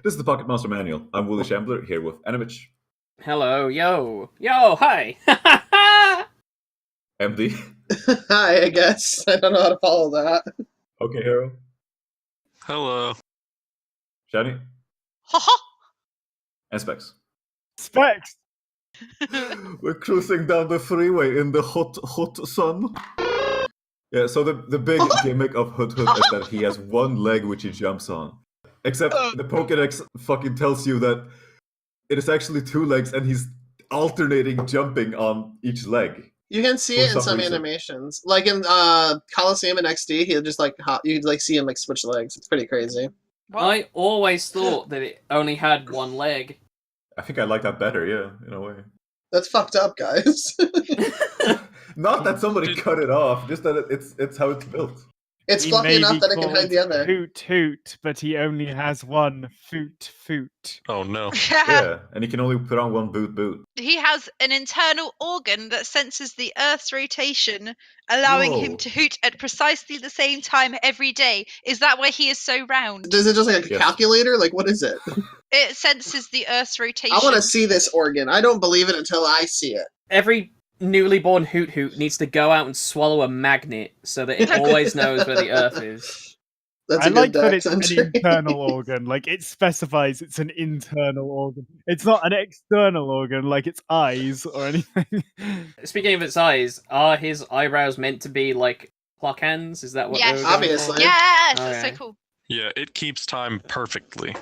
This is the Pocket Monster Manual. I'm Wooly Shambler, here with Animich. Hello, yo. Yo, hi. MD. Hi, I guess. I don't know how to follow that. Okay, Hero. Hello. Shani. Haha! And Specs. Specs! We're cruising down the freeway in the hot sun. Yeah, so the big gimmick of Hoothoot is that he has one leg which he jumps on. Except the Pokédex fucking tells you that it is actually two legs and he's alternating jumping on each leg. You can see For it in some some reason. animations. Like in Coliseum and XD, he'll just like hop. You like see him like switch legs. It's pretty crazy. I always thought that it only had one leg. I think I like that better, yeah, in a way. That's fucked up, guys. Not that somebody cut it off, just that it's how it's built. It's He fluffy may enough be that it can hide the called other. Hoot, but he only has one foot. Oh no. Yeah, and he can only put on one boot. He has an internal organ that senses the Earth's rotation, allowing him Whoa. to hoot at precisely the same time every day. Is that why he is so round? Is it just like a Yes. calculator? Like what is it? It senses the Earth's rotation. I want to see this organ. I don't believe it until I see it. Every newly born Hoot needs to go out and swallow a magnet so that it always knows where the Earth is. That's I a like good that dex it's an entry. internal organ. Like, it specifies it's an internal organ. It's not an external organ, like its eyes or anything. Speaking of its eyes, are his eyebrows meant to be like clock hands? Is that what Yes. they were going Obviously. for? Yes, that's Okay. so cool. Yeah, it keeps time perfectly.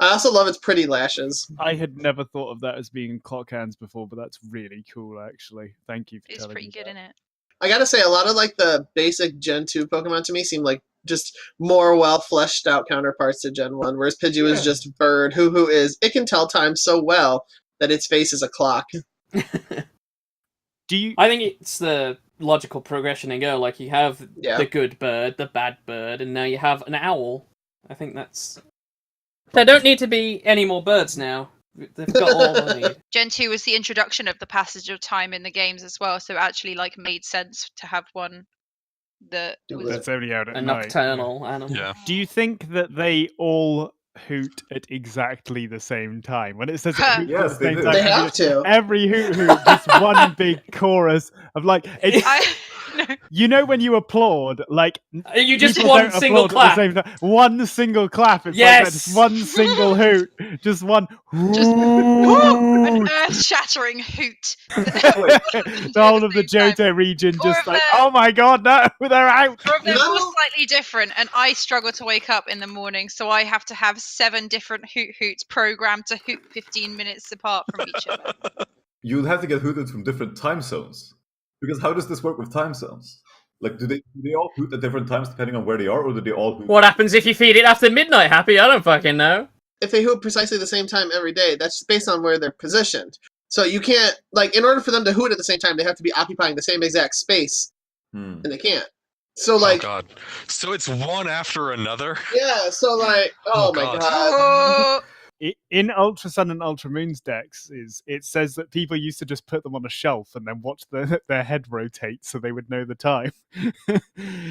I also love its pretty lashes. I had never thought of that as being clock hands before, but that's really cool, actually. Thank you for It's telling pretty me good, that. isn't it? I gotta say, a lot of like the basic Gen 2 Pokemon to me seem like just more well fleshed out counterparts to Gen 1, whereas Pidgey is Yeah. just bird. Who is it can tell time so well that its face is a clock. Do you... I think it's the logical progression and go. Like, you have Yeah. the good bird, the bad bird, and now you have an owl. I think that's... There don't need to be any more birds now. They've got all they need. Gen 2 was the introduction of the passage of time in the games as well, so it actually like made sense to have one that was That's only out at A night. nocturnal animal. Yeah. Do you think that they all hoot at exactly the same time? When it says it hoots Yes, at the they same do. time, They have to. every hoot just one big chorus of like... It's, no. you know when you applaud, like... You just people one don't single applaud at the clap. same time. One single clap. It's like that, Yes! just one single hoot. Just one Just an hoot. earth-shattering hoot. The whole of the Johto region Or just if like, they're- oh my god, no, they're out. Or if they're No. all slightly different, and I struggle to wake up in the morning, so I have to have 7 different hoots programmed to hoot 15 minutes apart from each other. You'll have to get Hootoots from different time zones. Because how does this work with time zones? Like, do they all hoot at different times depending on where they are, or do they all hoot? What happens if you feed it after midnight, Happy? I don't fucking know. If they hoot precisely the same time every day, that's based on where they're positioned. So you can't like in order for them to hoot at the same time, they have to be occupying the same exact space, and they can't. So like Oh god. So it's one after another? yeah, so like oh, Oh, my God. god. Oh, In Ultra Sun and Ultra Moon's decks, it says that people used to just put them on a shelf and then watch their head rotate so they would know the time.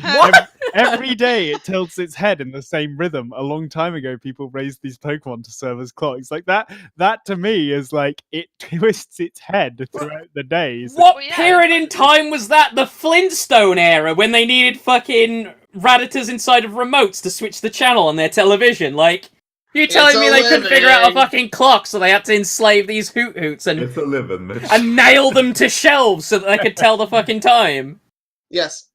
What? Every day it tilts its head in the same rhythm. A long time ago, people raised these Pokemon to serve as clocks. Like that to me is like it twists its head throughout the days. What Well, yeah. period in time was that? The Flintstone era, when they needed fucking Rattatas inside of remotes to switch the channel on their television? Like, you telling It's me a they couldn't figure out a living. fucking clock, so they had to enslave these Hoots and It's a living, Mitch. nail them to shelves so that they could tell the fucking time? Yes.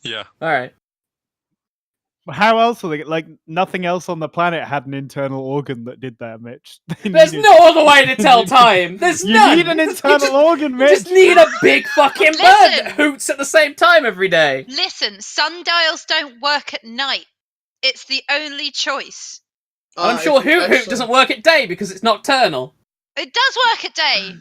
Yeah. Alright. How else were they like? Nothing else on the planet had an internal organ that did that, Mitch. They There's needed- no other way to tell time! There's You none! need an You internal just- organ, You Mitch. just need a big fucking bird Listen. that hoots at the same time every day. listen, sundials don't work at night. It's the only choice. I'm sure Hoot actually- doesn't work at day because it's nocturnal. It does work at day.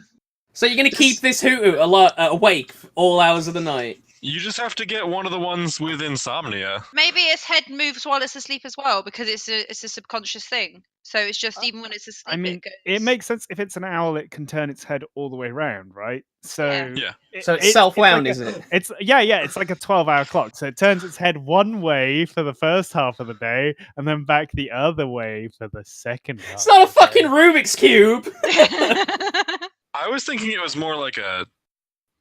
So you're gonna keep this Hoot awake for all hours of the night. You just have to get one of the ones with insomnia. Maybe its head moves while it's asleep as well, because it's a subconscious thing. So it's just even when it's asleep, I mean, it goes. it makes sense if it's an owl; it can turn its head all the way around, right? So Yeah. So it's self-wound, is it? It's yeah. It's like a 12-hour clock. So it turns its head one way for the first half of the day, and then back the other way for the second half. It's not a of the fucking day. Rubik's Cube! I was thinking it was more like a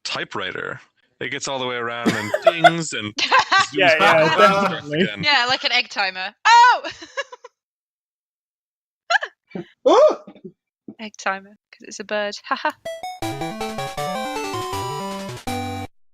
typewriter. It gets all the way around and dings and zooms Yeah, back and definitely. again. Yeah, like an egg timer. Oh! Oh! Egg timer, because it's a bird. Haha.